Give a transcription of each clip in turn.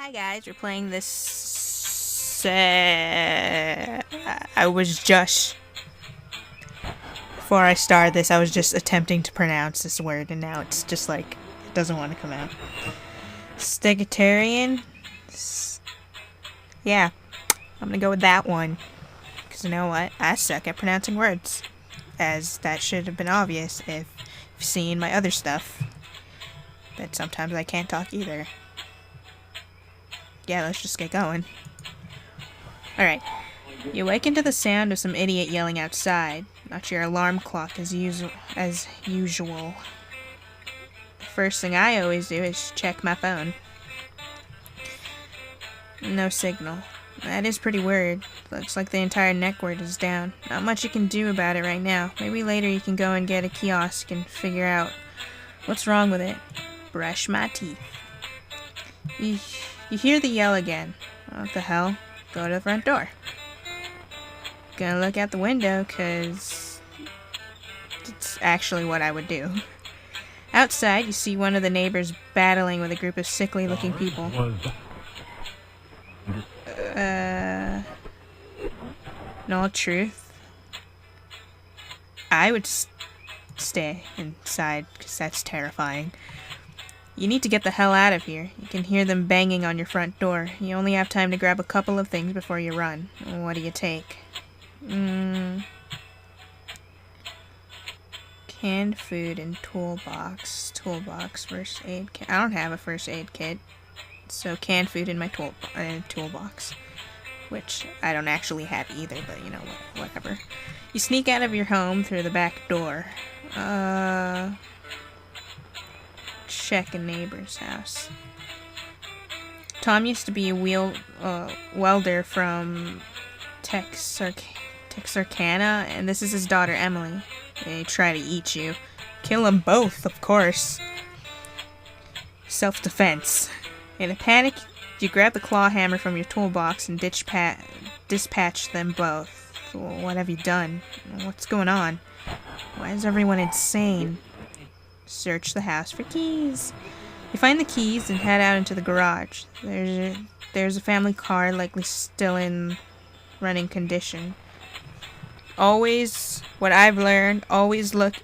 Hi guys, we're playing this. I was just before I started this, I was just attempting to pronounce this word, and now it's just like it doesn't want to come out. Sagittarian. Yeah, I'm gonna go with that one because you know what? I suck at pronouncing words, as that should have been obvious if you've seen my other stuff. But sometimes I can't talk either. Yeah, let's just get going. Alright. You awaken to the sound of some idiot yelling outside, not your alarm clock as usual. The first thing I always do is check my phone. No signal. That is pretty weird. Looks like the entire network is down. Not much you can do about it right now. Maybe later you can go and get a kiosk and figure out what's wrong with it. Brush my teeth. You hear the yell again. What the hell? Go to the front door. Gonna look out the window, cause it's actually what I would do. Outside, you see one of the neighbors battling with a group of sickly-looking people. In all truth, I would stay inside, because that's terrifying. You need to get the hell out of here. You can hear them banging on your front door. You only have time to grab a couple of things before you run. What do you take? Canned food and toolbox. Toolbox, first aid kit. I don't have a first aid kit. So canned food in my toolbox. Which I don't actually have either, but you know what, whatever. You sneak out of your home through the back door. Check a neighbor's house. Tom used to be a welder from Texarkana, and this is his daughter Emily. They try to eat you. Kill them both, of course. Self-defense. In a panic, you grab the claw hammer from your toolbox and dispatch them both. What have you done? What's going on? Why is everyone insane? Search the house for keys. You find the keys and head out into the garage. There's a family car, likely still in running condition. Always, what I've learned, always look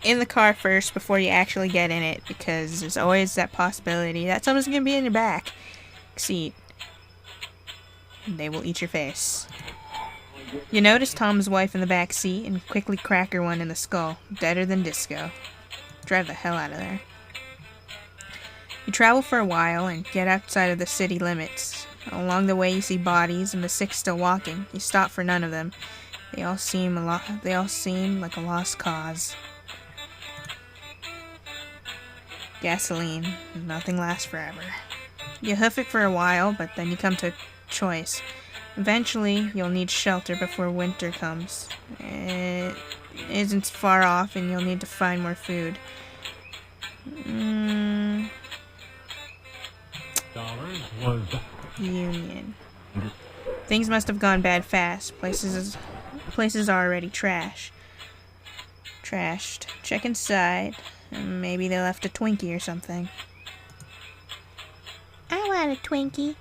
in the car first before you actually get in it, because there's always that possibility that someone's gonna be in your back seat. And they will eat your face. You notice Tom's wife in the back seat and quickly crack her one in the skull. Deader than disco. Drive the hell out of there. You travel for a while and get outside of the city limits. Along the way you see bodies and the sick still walking. You stop for none of them. They all seem like a lost cause. Gasoline. Nothing lasts forever. You hoof it for a while, but then you come to a choice. Eventually, you'll need shelter before winter comes. It isn't far off, and you'll need to find more food. Union. Things must have gone bad fast. Places are already trashed. Check inside. Maybe they left a Twinkie or something. I want a Twinkie.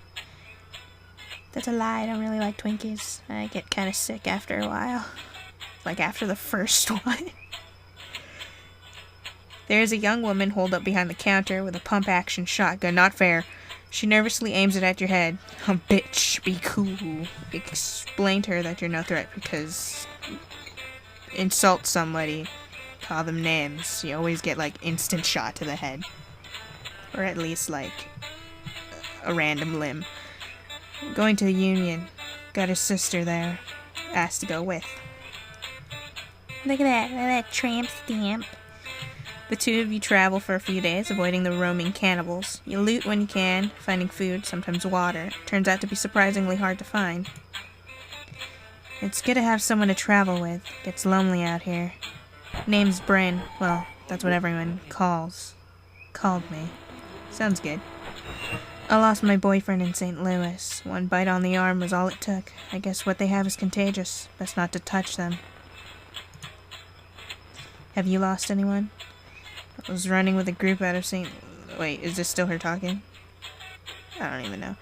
That's a lie. I don't really like Twinkies. I get kind of sick after a while. Like after the first one. There's a young woman holed up behind the counter with a pump-action shotgun. Not fair. She nervously aims it at your head. Oh, bitch, be cool. Explain to her that you're no threat because insult somebody, call them names. You always get like instant shot to the head. Or at least like a random limb. Going to the Union. Got his sister there. Asked to go with. Look at that tramp stamp. The two of you travel for a few days, avoiding the roaming cannibals. You loot when you can, finding food, sometimes water. Turns out to be surprisingly hard to find. It's good to have someone to travel with. Gets lonely out here. Name's Bryn. Well, that's what everyone called me. Sounds good. I lost my boyfriend in St. Louis. One bite on the arm was all it took. I guess what they have is contagious. Best not to touch them. Have you lost anyone? I was running with a group out of St. Wait, is this still her talking? I don't even know.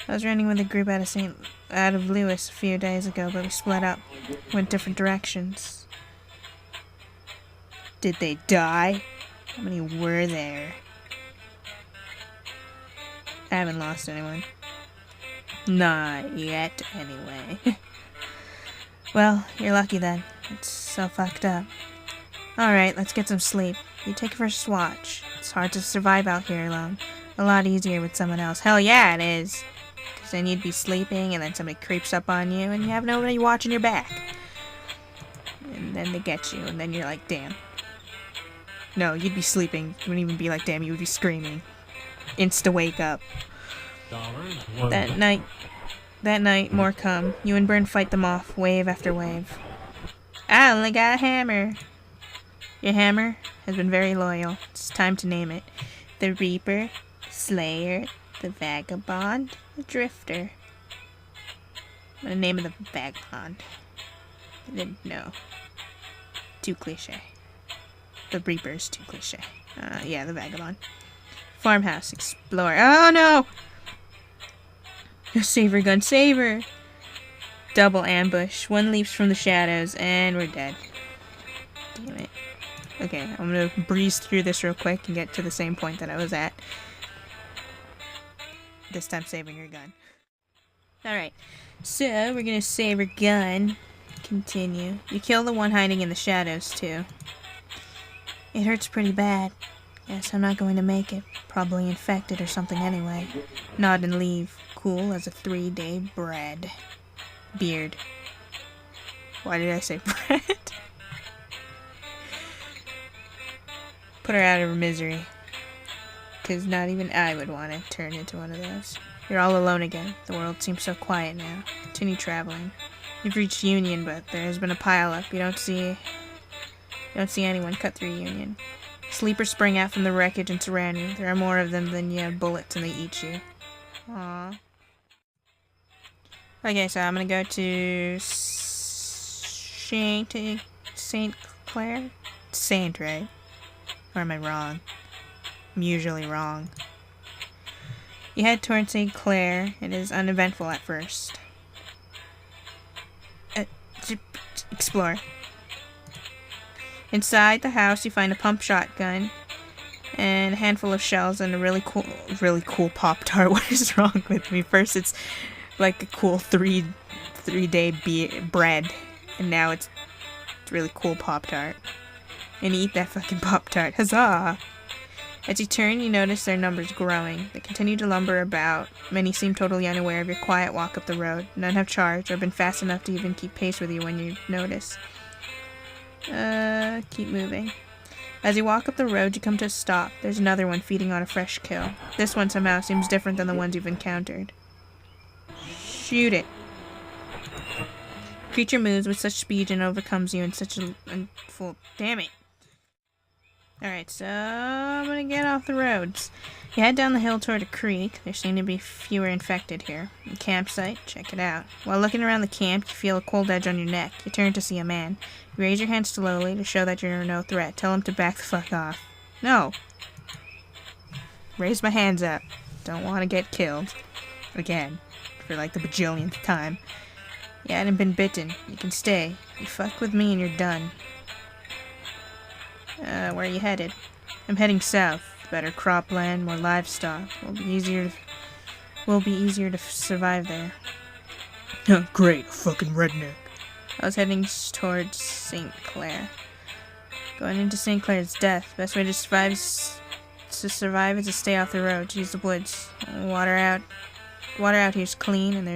I was running with a group out of Lewis a few days ago, but we split up. Went different directions. Did they die? How many were there? I haven't lost anyone. Not yet, anyway. Well, you're lucky then. It's so fucked up. Alright, let's get some sleep. You take first watch. It's hard to survive out here alone. A lot easier with someone else. Hell yeah, it is. Because then you'd be sleeping, and then somebody creeps up on you, and you have nobody watching your back. And then they get you, and then you're like, damn. No, you'd be sleeping. You wouldn't even be like, damn, you would be screaming. Insta wake up. That night, more come. You and Byrne fight them off, wave after wave. I only got a hammer. Your hammer has been very loyal. It's time to name it. The Reaper, Slayer, the Vagabond, the Drifter. What the name of the Vagabond? I didn't know. Too cliche. The Reaper's too cliche. Yeah, the Vagabond. Farmhouse, Explorer. Oh no! Save her, gun, save her! Double ambush. One leaps from the shadows, and we're dead. Damn it. Okay, I'm gonna breeze through this real quick and get to the same point that I was at. This time saving her gun. Alright, so we're gonna save her gun. Continue. You kill the one hiding in the shadows, too. It hurts pretty bad. Guess I'm not going to make it. Probably infected or something anyway. Nod and leave. Cool as a 3-day beard. Why did I say bread? Put her out of her misery. Because not even I would want to turn into one of those. You're all alone again. The world seems so quiet now. Continue traveling. You've reached Union, but there has been a pile-up. You don't see anyone. Cut through Union. Sleepers spring out from the wreckage and surround you. There are more of them than you have bullets, and they eat you. Aww. Okay, so I'm gonna go to Saint Clair? Saint, right? Or am I wrong? I'm usually wrong. You head towards St. Clair. It is uneventful at first. Explore. Inside the house, you find a pump shotgun and a handful of shells and a really cool Pop-Tart. What is wrong with me? First, it's like a cool three-day bread, and now it's really cool Pop-Tart. And you eat that fucking Pop-Tart. Huzzah! As you turn, you notice their numbers growing. They continue to lumber about. Many seem totally unaware of your quiet walk up the road. None have charged or been fast enough to even keep pace with you when you notice. Keep moving. As you walk up the road, you come to a stop. There's another one feeding on a fresh kill. This one somehow seems different than the ones you've encountered. Shoot it. Creature moves with such speed and overcomes you in such a full... Damn it. Alright, so I'm gonna get off the roads. You head down the hill toward a creek. There seem to be fewer infected here. A campsite, check it out. While looking around the camp, you feel a cold edge on your neck. You turn to see a man. You raise your hand slowly to show that you're no threat. Tell him to back the fuck off. No. Raise my hands up. Don't want to get killed. Again. For like the bajillionth time. You hadn't been bitten. You can stay. You fuck with me and you're done. Where are you headed? I'm heading south. Better cropland, more livestock. Will be easier to survive there. Great, fucking redneck. I was heading towards St. Clair. Going into St. Clair's death. Best way to survive is to stay off the road. Use the woods. Water out here's clean, and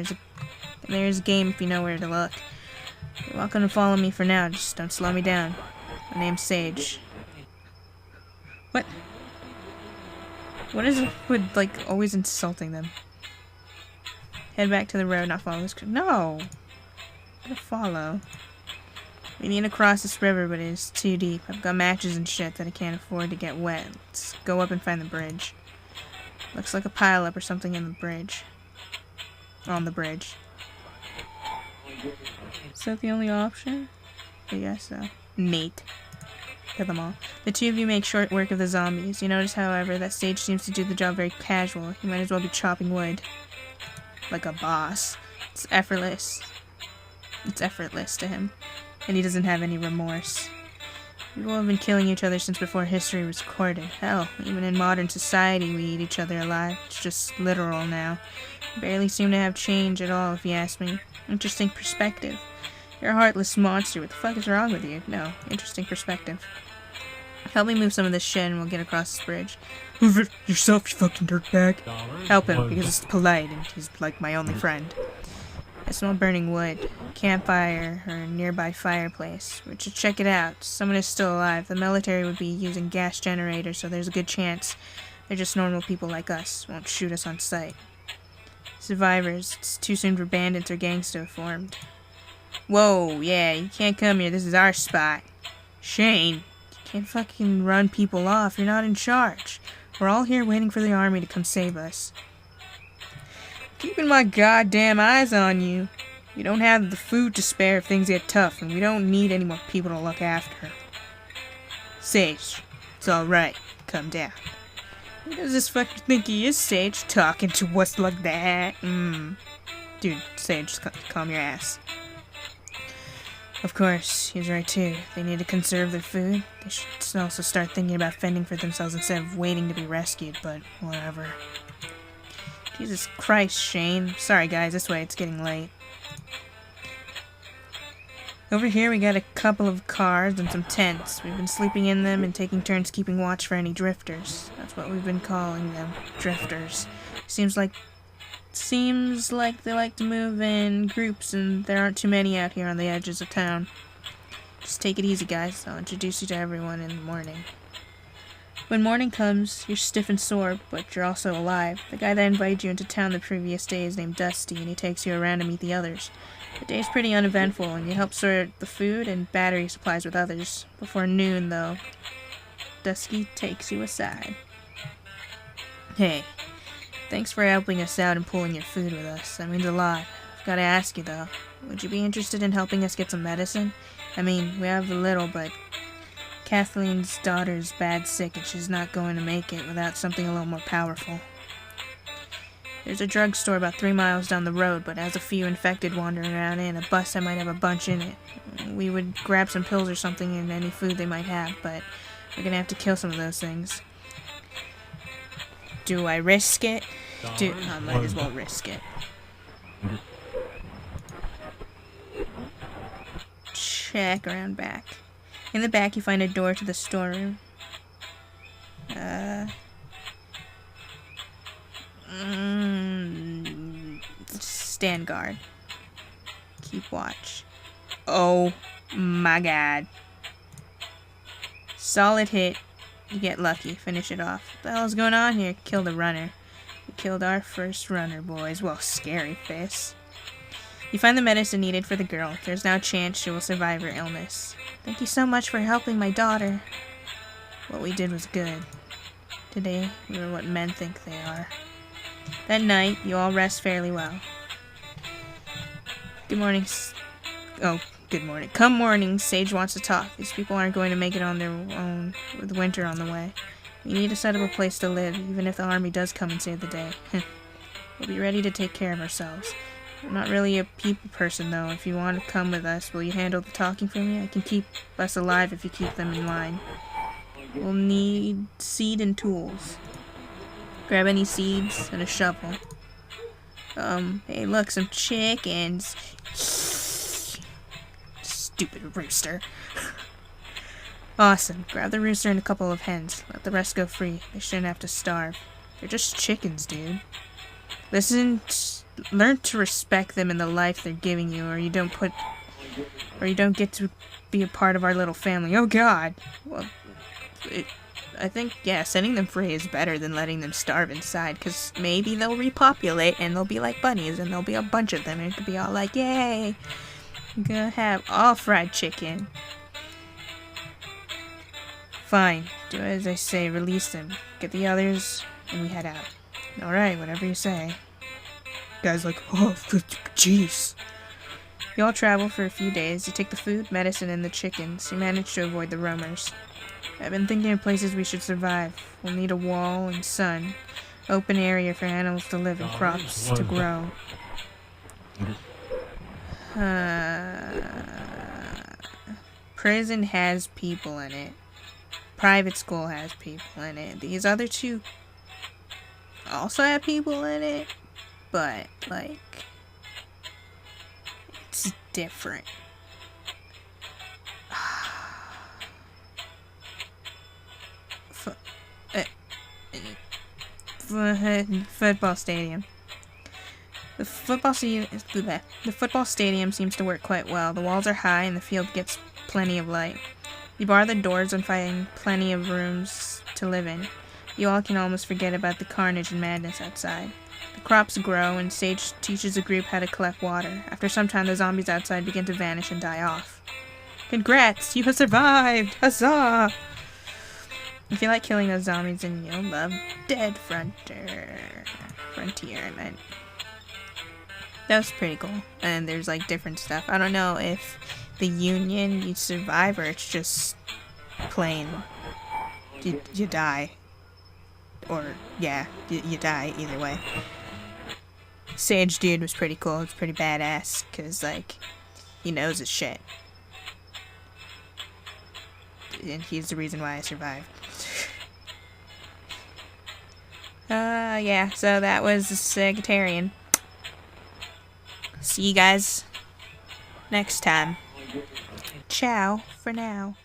there's game if you know where to look. You're welcome to follow me for now. Just don't slow me down. My name's Sage. What? What is it with, like, always insulting them? Head back to the road, not follow this... No! I'm gonna follow. We need to cross this river, but it's too deep. I've got matches and shit that I can't afford to get wet. Let's go up and find the bridge. Looks like a pile-up or something in the bridge. On the bridge. Is that the only option? I guess so. Nate. Kill them all. The two of you make short work of the zombies. You notice, however, that Sage seems to do the job very casual. He might as well be chopping wood. Like a boss. It's effortless. It's effortless to him. And he doesn't have any remorse. People have been killing each other since before history was recorded. Hell, even in modern society we eat each other alive. It's just literal now. Barely seem to have change at all, if you ask me. Interesting perspective. You're a heartless monster. What the fuck is wrong with you? No, interesting perspective. Help me move some of this shit and we'll get across this bridge. Move it yourself, you fucking dirtbag. Help him, because it's polite and he's like my only friend. I smell burning wood, campfire, or a nearby fireplace. We should check it out. Someone is still alive. The military would be using gas generators, so there's a good chance they're just normal people like us. Won't shoot us on sight. Survivors. It's too soon for bandits or gangs to have formed. Whoa, yeah, you can't come here. This is our spot. Shane, you can't fucking run people off. You're not in charge. We're all here waiting for the army to come save us. Keeping my goddamn eyes on you. We don't have the food to spare if things get tough, and we don't need any more people to look after. Sage, it's alright. Come down. Who does this fucker think he is, Sage? Talking to us like that? Dude, Sage, calm your ass. Of course, he's right too. They need to conserve their food. They should also start thinking about fending for themselves instead of waiting to be rescued, but whatever. Jesus Christ, Shane. Sorry guys, this way, it's getting late. Over here we got a couple of cars and some tents. We've been sleeping in them and taking turns keeping watch for any drifters. That's what we've been calling them. Drifters. Seems like they like to move in groups and there aren't too many out here on the edges of town. Just take it easy, guys. I'll introduce you to everyone in the morning. When morning comes, you're stiff and sore, but you're also alive. The guy that invited you into town the previous day is named Dusty, and he takes you around to meet the others. The day's pretty uneventful, and you help sort the food and battery supplies with others. Before noon, though, Dusty takes you aside. Hey, thanks for helping us out and pulling your food with us. That means a lot. I've got to ask you, though, would you be interested in helping us get some medicine? I mean, we have a little, but Kathleen's daughter's bad sick and she's not going to make it without something a little more powerful. There's a drugstore about 3 miles down the road, but has a few infected wandering around and a bus that might have a bunch in it. We would grab some pills or something and any food they might have, but we're gonna have to kill some of those things. Do I risk it? I might as well risk it. Check around back. In the back, you find a door to the storeroom. Stand guard. Keep watch. Oh my god. Solid hit. You get lucky. Finish it off. What the hell's going on here? Killed a runner. We killed our first runner, boys. Well, scary face. You find the medicine needed for the girl. There's now a chance she will survive her illness. Thank you so much for helping my daughter. What we did was good. Today, we were what men think they are. That night, you all rest fairly well. Good morning. Good morning. Come morning, Sage wants to talk. These people aren't going to make it on their own with winter on the way. We need to set up a place to live, even if the army does come and save the day. We'll be ready to take care of ourselves. I'm not really a people person, though. If you want to come with us, will you handle the talking for me? I can keep us alive if you keep them in line. We'll need seed and tools. Grab any seeds and a shovel. Hey, look, some chickens. Stupid rooster. Awesome. Grab the rooster and a couple of hens. Let the rest go free. They shouldn't have to starve. They're just chickens, dude. Learn to respect them in the life they're giving you, or you don't get to be a part of our little family. Oh god. Well, I think, yeah, setting them free is better than letting them starve inside, because maybe they'll repopulate and they'll be like bunnies and there'll be a bunch of them and it could be all like, yay, I'm gonna have all fried chicken. Fine, do as I say, release them, get the others, and we head out. Alright, whatever you say. Guy's like, oh, jeez. You all travel for a few days. You take the food, medicine, and the chickens. You manage to avoid the roamers. I've been thinking of places we should survive. We'll need a wall and sun. Open area for animals to live and crops to grow. Prison has people in it. Private school has people in it. These other two also have people in it, but, like, it's different. Football stadium. The football stadium seems to work quite well. The walls are high and the field gets plenty of light. You bar the doors and find plenty of rooms to live in. You all can almost forget about the carnage and madness outside. The crops grow and Sage teaches the group how to collect water. After some time, the zombies outside begin to vanish and die off. Congrats! You have survived! Huzzah! If you like killing those zombies, then you'll love Dead Frontier. I meant. That was pretty cool. And there's like different stuff. I don't know if the Union you survive or it's just plain you die. Or yeah, you die either way. Sage dude was pretty cool. It's pretty badass because like he knows his shit. And he's the reason why I survived. Yeah, so that was the Sagittarian. See you guys next time. Ciao for now.